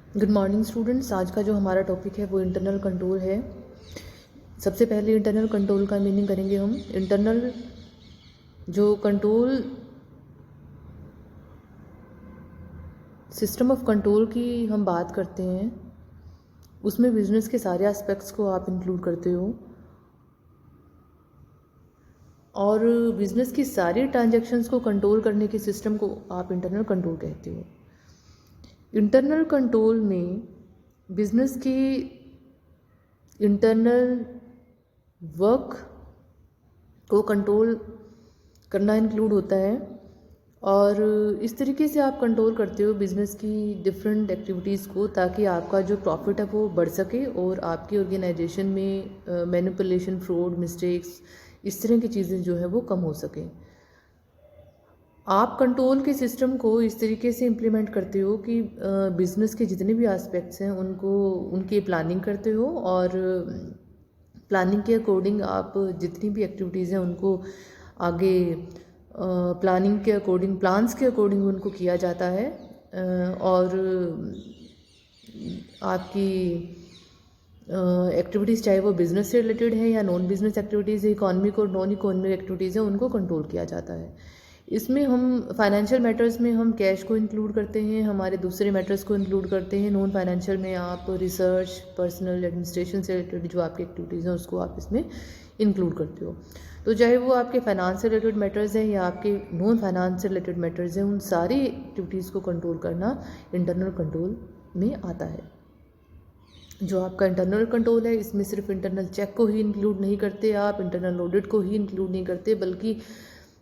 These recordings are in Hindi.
Good morning students. आज का जो हमारा टॉपिक है वो इंटरनल कंट्रोल है। सबसे पहले इंटरनल कंट्रोल का मीनिंग करेंगे हम। इंटरनल जो कंट्रोल सिस्टम ऑफ कंट्रोल की हम बात करते हैं, उसमें बिजनेस के सारे एस्पेक्ट्स को आप इंक्लूड करते हो और बिजनेस की सारी ट्रांजैक्शंस को कंट्रोल करने के सिस्टम को आप इंटरनल कंट्रोल कहते हो। इंटरनल कंट्रोल में बिजनेस की इंटरनल वर्क को कंट्रोल करना इंक्लूड होता है और इस तरीके से आप कंट्रोल करते हो बिज़नेस की डिफरेंट एक्टिविटीज़ को, ताकि आपका जो प्रॉफिट है वो बढ़ सके और आपकी ऑर्गेनाइजेशन में मैनिपुलेशन, फ्रॉड, मिस्टेक्स, इस तरह की चीज़ें जो है वो कम हो सकें। आप कंट्रोल के सिस्टम को इस तरीके से इम्प्लीमेंट करते हो कि बिज़नेस के जितने भी एस्पेक्ट्स हैं उनकी प्लानिंग करते हो और प्लानिंग के अकॉर्डिंग आप जितनी भी एक्टिविटीज़ हैं उनको आगे प्लानिंग के अकॉर्डिंग, प्लान्स के अकॉर्डिंग उनको किया जाता है और आपकी एक्टिविटीज़ चाहे वो बिज़नेस से रिलेटेड है या नॉन बिज़नेस एक्टिविटीज़ है, इकोनॉमिक और नॉन इकोनॉमिक एक्टिविटीज़ हैं, उनको कंट्रोल किया जाता है। इसमें हम फाइनेंशियल मैटर्स में हम कैश को इंक्लूड करते हैं, हमारे दूसरे मैटर्स को इंक्लूड करते हैं। नॉन फाइनेंशियल में आप रिसर्च, पर्सनल एडमिनिस्ट्रेशन से रिलेटेड जो आपकी एक्टिविटीज़ हैं उसको आप इसमें इंक्लूड करते हो। तो चाहे वो आपके फाइनेंस से रिलेटेड मैटर्स हैं या आपके नॉन फाइनेंस से रिलेटेड मैटर्स हैं, उन सारी एक्टिविटीज़ को कंट्रोल करना इंटरनल कंट्रोल में आता है। जो आपका इंटरनल कंट्रोल है इसमें सिर्फ इंटरनल चेक को ही इंक्लूड नहीं करते आप, इंटरनल ऑडिट को ही इंक्लूड नहीं करते, बल्कि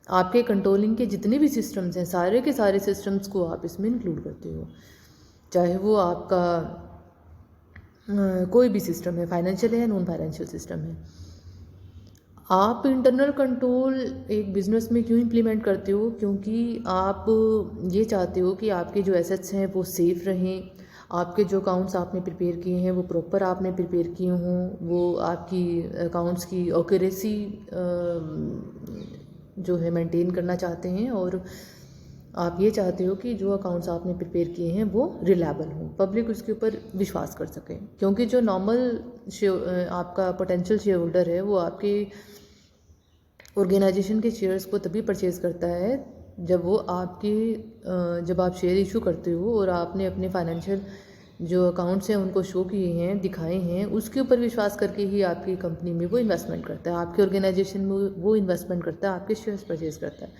आपके कंट्रोलिंग के जितने भी सिस्टम्स हैं सारे के सारे सिस्टम्स को आप इसमें इंक्लूड करते हो। चाहे वो आपका कोई भी सिस्टम है, फाइनेंशियल है या नॉन फाइनेंशियल सिस्टम है। आप इंटरनल कंट्रोल एक बिज़नेस में क्यों इम्प्लीमेंट करते हो? क्योंकि आप ये चाहते हो कि आपके जो एसेट्स हैं वो सेफ़ रहें, आपके जो अकाउंट्स आपने प्रिपेयर किए हैं वो प्रॉपर आपने प्रिपेयर किए हों, वो आपकी अकाउंट्स की एक्यूरेसी जो है मेंटेन करना चाहते हैं और आप ये चाहते हो कि जो अकाउंट्स आपने प्रिपेयर किए हैं वो रिलायबल हों, पब्लिक उसके ऊपर विश्वास कर सकें। क्योंकि जो नॉर्मल आपका पोटेंशियल शेयर होल्डर है वो आपके ऑर्गेनाइजेशन के शेयर्स को तभी परचेज़ करता है जब आप शेयर इशू करते हो और आपने अपने फाइनेंशियल जो अकाउंट्स हैं उनको शो किए हैं, दिखाए हैं, उसके ऊपर विश्वास करके ही आपकी कंपनी में वो इन्वेस्टमेंट करता है, आपके ऑर्गेनाइजेशन में वो इन्वेस्टमेंट करता है, आपके शेयर्स परचेज़ करता है।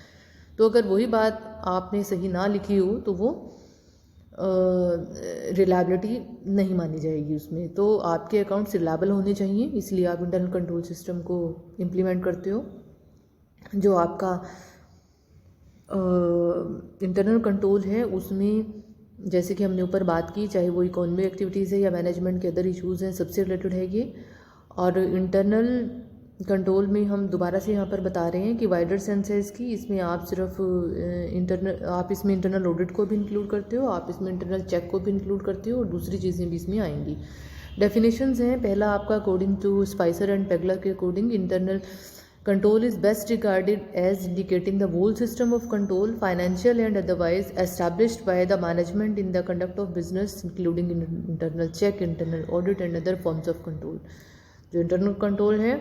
तो अगर वही बात आपने सही ना लिखी हो तो वो रिलायबिलिटी नहीं मानी जाएगी उसमें। तो आपके अकाउंट्स रिलायबल होने चाहिए, इसलिए आप इंटरनल कंट्रोल सिस्टम को इम्प्लीमेंट करते हो। जो आपका इंटरनल कंट्रोल है उसमें जैसे कि हमने ऊपर बात की, चाहे वो इकोनॉमिक एक्टिविटीज़ है या मैनेजमेंट के अदर इश्यूज़ हैं, सबसे रिलेटेड है ये। और इंटरनल कंट्रोल में हम दोबारा से यहाँ पर बता रहे हैं कि वाइडर सेंस है इसकी। इसमें आप सिर्फ आप इसमें इंटरनल ऑडिट को भी इंक्लूड करते हो, आप इसमें इंटरनल चेक को भी इंक्लूड करते हो और दूसरी चीज़ें भी इसमें आएंगी। डेफिनेशंस हैं, पहला आपका according to Spicer and Pegler के according internal control is best regarded as indicating the whole system of control, financial and otherwise, established by the management in the conduct of business, including internal check, internal audit and other forms of control. जो internal control है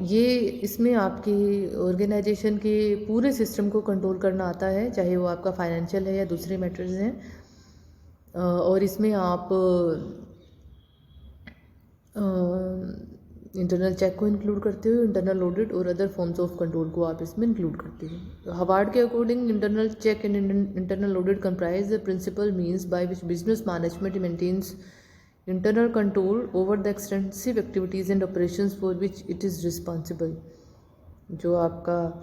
ये इसमें आपके ऑर्गेनाइजेशन के पूरे सिस्टम को कंट्रोल करना आता है, चाहे वो आपका फाइनेंशियल है या दूसरे मैटर्स हैं। और इसमें आप इंटरनल चेक को इंक्लूड करते हो, इंटरनल ऑडिट और अदर फॉर्म्स ऑफ कंट्रोल को आप इसमें इंक्लूड करते हो। हवार्ड के according internal check and internal audit comprise the principal means by which business management maintains internal control over the extensive activities and operations for which it is responsible. जो आपका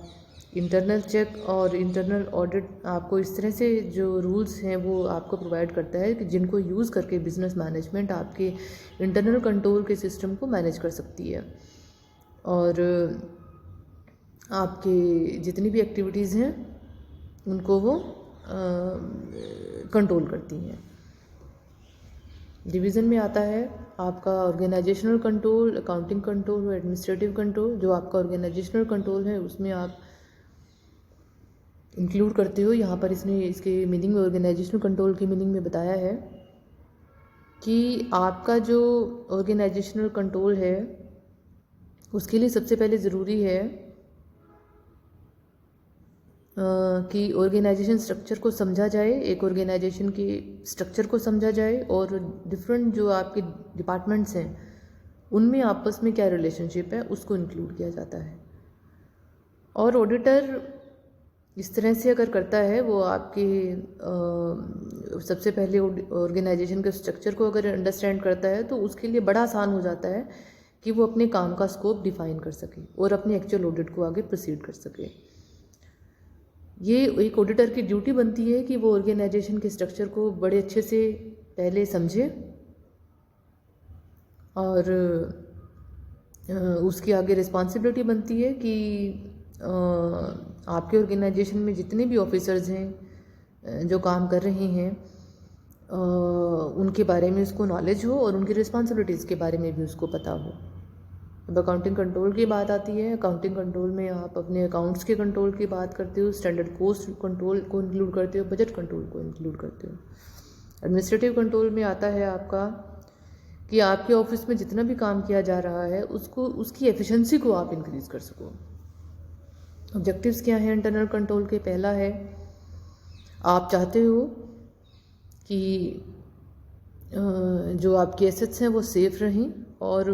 इंटरनल चेक और इंटरनल ऑडिट आपको इस तरह से जो रूल्स हैं वो आपको प्रोवाइड करता है कि जिनको यूज़ करके बिजनेस मैनेजमेंट आपके इंटरनल कंट्रोल के सिस्टम को मैनेज कर सकती है और आपके जितनी भी एक्टिविटीज़ हैं उनको वो कंट्रोल करती हैं। डिवीज़न में आता है आपका ऑर्गेनाइजेशनल कंट्रोल, अकाउंटिंग कंट्रोल और एडमिनिस्ट्रेटिव कंट्रोल। जो आपका ऑर्गेनाइजेशनल कंट्रोल है उसमें आप इंक्लूड करते हो। यहाँ पर इसने इसके मीनिंग में, ऑर्गेनाइजेशनल कंट्रोल की मीनिंग में बताया है कि आपका जो ऑर्गेनाइजेशनल कंट्रोल है उसके लिए सबसे पहले ज़रूरी है कि ऑर्गेनाइजेशन स्ट्रक्चर को समझा जाए, एक ऑर्गेनाइजेशन के स्ट्रक्चर को समझा जाए और डिफरेंट जो आपके डिपार्टमेंट्स हैं उनमें आपस में क्या रिलेशनशिप है उसको इंक्लूड किया जाता है। और ऑडिटर इस तरह से अगर करता है, वो आपके सबसे पहले ऑर्गेनाइजेशन के स्ट्रक्चर को अगर अंडरस्टैंड करता है तो उसके लिए बड़ा आसान हो जाता है कि वो अपने काम का स्कोप डिफाइन कर सके और अपने एक्चुअल ऑडिट को आगे प्रोसीड कर सके। ये एक ऑडिटर की ड्यूटी बनती है कि वो ऑर्गेनाइजेशन के स्ट्रक्चर को बड़े अच्छे से पहले समझे और उसकी आगे रिस्पॉन्सिबिलिटी बनती है कि आपके ऑर्गेनाइजेशन में जितने भी ऑफिसर्स हैं जो काम कर रहे हैं उनके बारे में उसको नॉलेज हो और उनकी रिस्पॉन्सिबिलिटीज़ के बारे में भी उसको पता हो। अब अकाउंटिंग कंट्रोल की बात आती है। अकाउंटिंग कंट्रोल में आप अपने अकाउंट्स के कंट्रोल की बात करते हो, स्टैंडर्ड कॉस्ट कंट्रोल को इंक्लूड करते हो, बजट कंट्रोल को इंक्लूड करते हो। एडमिनिस्ट्रेटिव कंट्रोल में आता है आपका कि आपके ऑफिस में जितना भी काम किया जा रहा है उसको, उसकी एफिशिएंसी को आप इंक्रीज़ कर सको। ऑब्जेक्टिव्स क्या हैं इंटरनल कंट्रोल के? पहला है, आप चाहते हो कि जो आपकी एसेट्स हैं वो सेफ़ रहें और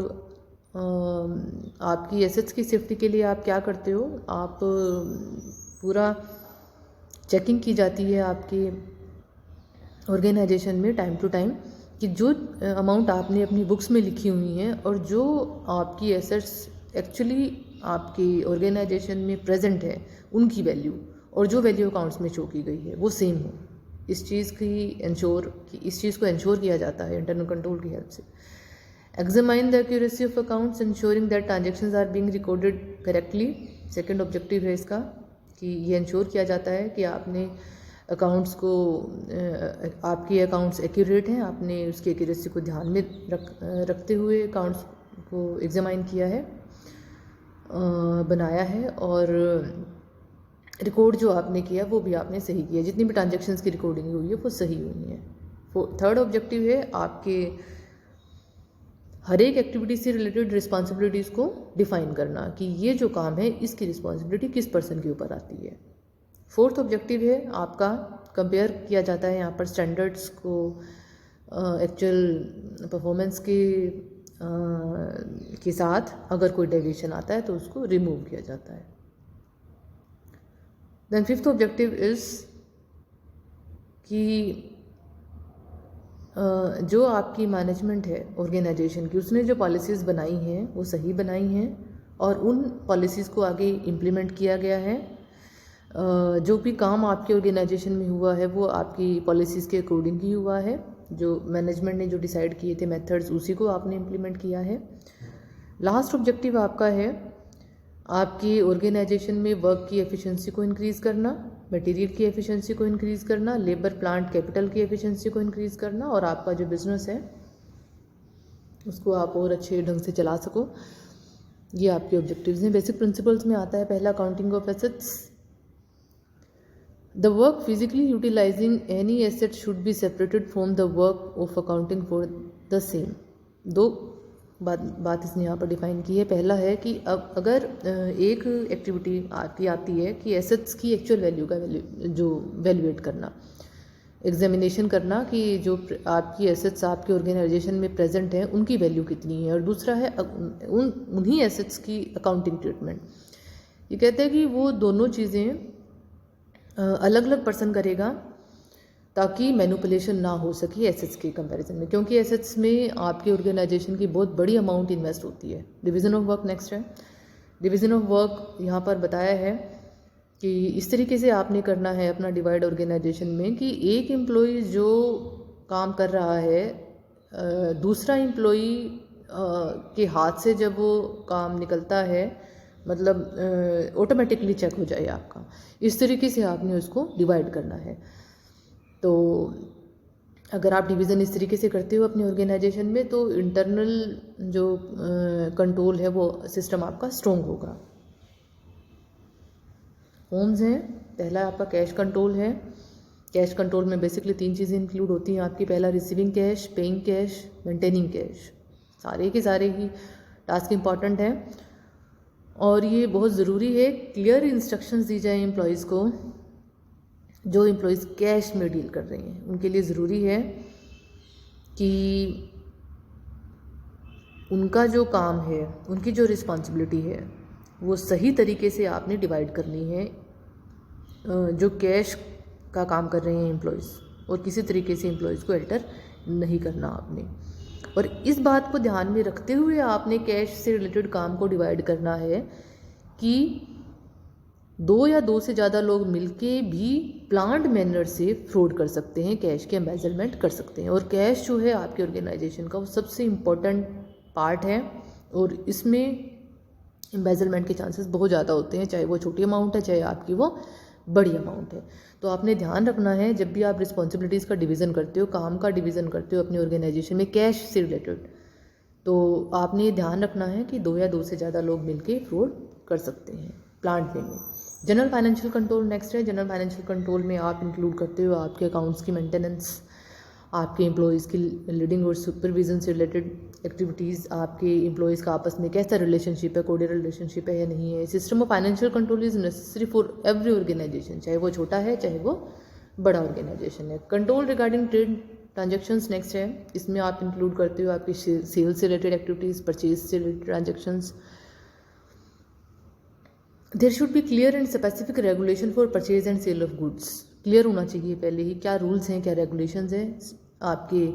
आपकी एसेट्स की सेफ्टी के लिए आप क्या करते हो, आप पूरा चेकिंग की जाती है आपकी ऑर्गेनाइजेशन में टाइम टू टाइम कि जो अमाउंट आपने अपनी बुक्स में लिखी हुई हैं और जो आपकी एसेट्स एक्चुअली आपकी ऑर्गेनाइजेशन में प्रेजेंट है उनकी वैल्यू और जो वैल्यू अकाउंट्स में शो की गई है वो सेम हो। इस चीज़ को इंश्योर किया जाता है इंटरनल कंट्रोल की हेल्प से। Examine the accuracy of accounts ensuring that transactions are being recorded correctly. Second objective है इसका कि ये इंश्योर किया जाता है कि आपने अकाउंट्स को, आपके अकाउंट्स एक्यूरेट हैं, आपने उसकी एक्यूरेसी को ध्यान में रखते हुए अकाउंट्स को एग्जामाइन किया है, बनाया है और रिकॉर्ड जो आपने किया वो भी आपने सही किया, जितनी भी ट्रांजेक्शन्स की रिकॉर्डिंग हुई है वो सही हुई है। थर्ड ऑब्जेक्टिव है आपके हर एक एक्टिविटी से रिलेटेड रिस्पॉन्सिबिलिटीज़ को डिफाइन करना कि ये जो काम है इसकी रिस्पॉन्सिबिलिटी किस पर्सन के ऊपर आती है। फोर्थ ऑब्जेक्टिव है आपका, कंपेयर किया जाता है यहाँ पर स्टैंडर्ड्स को एक्चुअल परफॉर्मेंस के साथ अगर कोई डेविएशन आता है तो उसको रिमूव किया जाता है। देन फिफ्थ ऑब्जेक्टिव इज़ कि जो आपकी मैनेजमेंट है ऑर्गेनाइजेशन की, उसने जो पॉलिसीज़ बनाई हैं वो सही बनाई हैं और उन पॉलिसीज़ को आगे इम्प्लीमेंट किया गया है। जो भी काम आपके ऑर्गेनाइजेशन में हुआ है वो आपकी पॉलिसीज़ के अकॉर्डिंग ही हुआ है। जो मैनेजमेंट ने जो डिसाइड किए थे मेथड्स, उसी को आपने इम्प्लीमेंट किया है। लास्ट ऑब्जेक्टिव आपका है आपकी ऑर्गेनाइजेशन में वर्क की एफिशिएंसी को इंक्रीज़ करना, मटेरियल की एफिशिएंसी को इंक्रीज़ करना, लेबर प्लांट कैपिटल की एफिशिएंसी को इंक्रीज़ करना और आपका जो बिज़नेस है उसको आप और अच्छे ढंग से चला सको। ये आपके ऑब्जेक्टिव्स हैं। बेसिक प्रिंसिपल्स में आता है पहला, counting of assets. The work physically utilising any asset should be separated from the work of accounting for the same. दो बात इसने यहाँ पर डिफाइन की है। पहला है कि अब अगर एक एक्टिविटी आपकी आती है कि एसेट्स की एक्चुअल वैल्यू का जो वैल्यूएट करना, एग्जामिनेशन करना कि जो आपकी एसेट्स आपके ऑर्गेनाइजेशन में प्रेजेंट हैं उनकी वैल्यू कितनी है, और दूसरा है उन्हीं एसेट्स की अकाउंटिंग ट्रीटमेंट। ये कहते हैं कि वो दोनों चीज़ें अलग अलग पर्सन करेगा ताकि मैनिपुलेशन ना हो सके एसेट्स के कंपैरिजन में, क्योंकि एसेट्स में आपकी ऑर्गेनाइजेशन की बहुत बड़ी अमाउंट इन्वेस्ट होती है। डिवीज़न ऑफ वर्क नेक्स्ट है। डिवीज़न ऑफ वर्क यहाँ पर बताया है कि इस तरीके से आपने करना है अपना डिवाइड ऑर्गेनाइजेशन में कि एक एम्प्लॉई जो काम कर रहा है दूसरा एम्प्लॉई के हाथ से जब वो काम निकलता है, मतलब ऑटोमेटिकली चेक हो जाए आपका, इस तरीके से आपने उसको डिवाइड करना है। तो अगर आप डिवीज़न इस तरीके से करते हो अपने ऑर्गेनाइजेशन में तो इंटरनल जो कंट्रोल है वो सिस्टम आपका स्ट्रॉन्ग होगा। फॉर्म्स हैं। पहला आपका कैश कंट्रोल है। कैश कंट्रोल में बेसिकली 3 चीज़ें इंक्लूड होती हैं आपकी। पहला receiving cash, paying cash, maintaining cash. सारे के सारे ही टास्क इम्पॉर्टेंट हैं और ये बहुत ज़रूरी है क्लियर इंस्ट्रक्शंस दी जाए एम्प्लॉयज़ को। जो एम्प्लॉयज़ कैश में डील कर रहे हैं उनके लिए ज़रूरी है कि उनका जो काम है, उनकी जो रिस्पॉन्सिबिलिटी है, वो सही तरीके से आपने डिवाइड करनी है। जो कैश का काम कर रहे हैं एम्प्लॉयज़, और किसी तरीके से एम्प्लॉयज़ को अल्टर नहीं करना आपने। और इस बात को ध्यान में रखते हुए आपने कैश से रिलेटेड काम को डिवाइड करना है कि 2 या 2 से ज़्यादा लोग मिलके भी प्लान्ड मैनर से फ्रॉड कर सकते हैं, कैश के एम्बेजलमेंट कर सकते हैं। और कैश जो है आपके ऑर्गेनाइजेशन का वो सबसे इम्पोर्टेंट पार्ट है और इसमें एम्बेजलमेंट के चांसेस बहुत ज़्यादा होते हैं, चाहे वो छोटी अमाउंट है चाहे आपकी वो बड़ी अमाउंट है। तो आपने ध्यान रखना है जब भी आप रिस्पॉन्सिबिलिटीज़ का डिवीज़न करते हो, काम का डिवीज़न करते हो अपनी ऑर्गेनाइजेशन में कैश से रिलेटेड, तो आपने ध्यान रखना है कि 2 या 2 से ज़्यादा लोग मिलके फ्रॉड कर सकते हैं प्लांट में। जनरल फाइनेंशियल कंट्रोल नेक्स्ट है। जनरल फाइनेंशियल कंट्रोल में आप इंक्लूड करते हो आपके अकाउंट्स की मेंटेनेंस, आपके एम्प्लॉयज़ की लीडिंग और सुपरविजन से रिलेटेड एक्टिविटीज़, आपके एम्प्लॉयज़ का आपस में कैसा रिलेशनशिप है, कोऑर्डिनेट रिलेशनशिप है या नहीं है। System of financial control is necessary for every organisation, चाहे वो छोटा है चाहे वो बड़ा ऑर्गेनाइजेशन है। Control regarding trade transactions next है। इसमें आप इंक्लूड करते हो आपकी सेल्स से रिलेटेड एक्टिविटीज़, परचेज से related transactions. There should be clear and specific regulation for purchase and sale of goods. Clear होना चाहिए पहले ही क्या रूल्स हैं, क्या रेगुलेशंस हैं आपके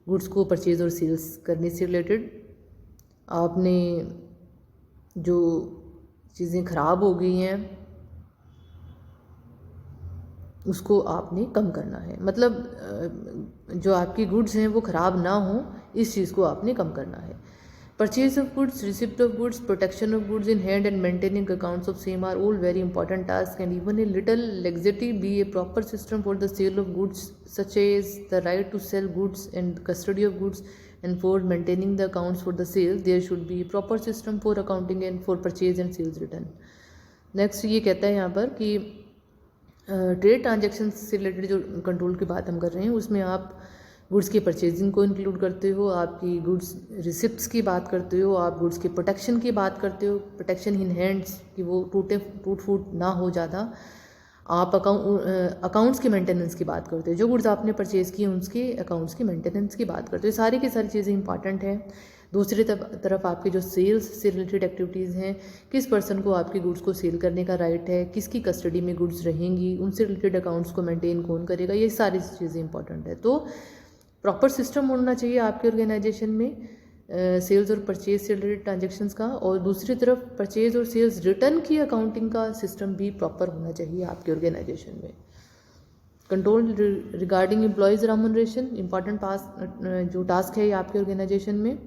गुड्स को परचेज और सेल्स करने से रिलेटेड। आपने जो चीज़ें ख़राब हो गई हैं उसको आपने कम करना है, मतलब जो आपकी गुड्स हैं वो ख़राब ना हो, इस चीज़ को आपने कम करना है। Purchase of goods, receipt of goods, protection of goods in hand and maintaining accounts of same are all very important tasks, and even a little laxity be a proper system for the sale of goods, such as the right to sell goods and custody of goods, and for maintaining the accounts for the sale there should be a proper system for accounting and for purchase and sales return. Next ये कहता है यहाँ पर कि ट्रेड ट्रांजेक्शन से रिलेटेड जो कंट्रोल की बात हम कर रहे हैं उसमें आप गुड्स की परचेजिंग को इंक्लूड करते हो, आपकी गुड्स रिसिप्ट्स की बात करते हो, आप गुड्स की प्रोटेक्शन की बात करते हो, प्रोटेक्शन इन हैंड्स कि वो टूट फूट ना हो ज़्यादा। आप अकाउंट्स की मेंटेनेंस की बात करते हो, जो गुड्स आपने परचेज़ किए उसके अकाउंट्स की मेंटेनेंस की बात करते हो। सारी की सारी चीज़ें इंपॉर्टेंट हैं। दूसरी तरफ आपके जो सेल्स से रिलेटेड एक्टिविटीज़ हैं, किस पर्सन को आपके गुड्स को सेल करने का राइट है, किसकी कस्टडी में गुड्स रहेंगी, उनसे रिलेटेड अकाउंट्स को मेंटेन कौन करेगा, ये सारी चीज़ें इंपॉर्टेंट है। तो प्रॉपर सिस्टम होना चाहिए आपके ऑर्गेनाइजेशन में सेल्स और परचेज से रिलेटेड ट्रांजेक्शन्स का, और दूसरी तरफ परचेज और सेल्स रिटर्न की अकाउंटिंग का सिस्टम भी प्रॉपर होना चाहिए आपके ऑर्गेनाइजेशन में। Control regarding employees remuneration, important जो टास्क है ये आपके ऑर्गेनाइजेशन में।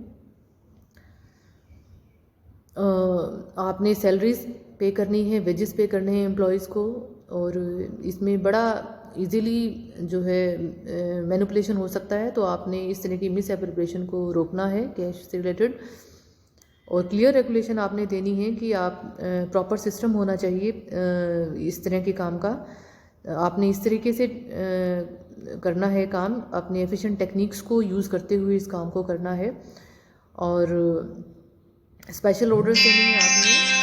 आपने सैलरीज पे करनी है, वेजेस पे करने हैं एम्प्लॉयज़ को, और इसमें बड़ा इजीली जो है मैनिपुलेशन हो सकता है, तो आपने इस तरह की मिस एप्रोप्रिएशन को रोकना है कैश से रिलेटेड। और क्लियर रेगुलेशन आपने देनी है कि आप प्रॉपर सिस्टम होना चाहिए इस तरह के काम का। आपने इस तरीके से करना है काम, अपने एफिशिएंट टेक्निक्स को यूज़ करते हुए इस काम को करना है। और स्पेशल ऑर्डर्स देने हैं आपने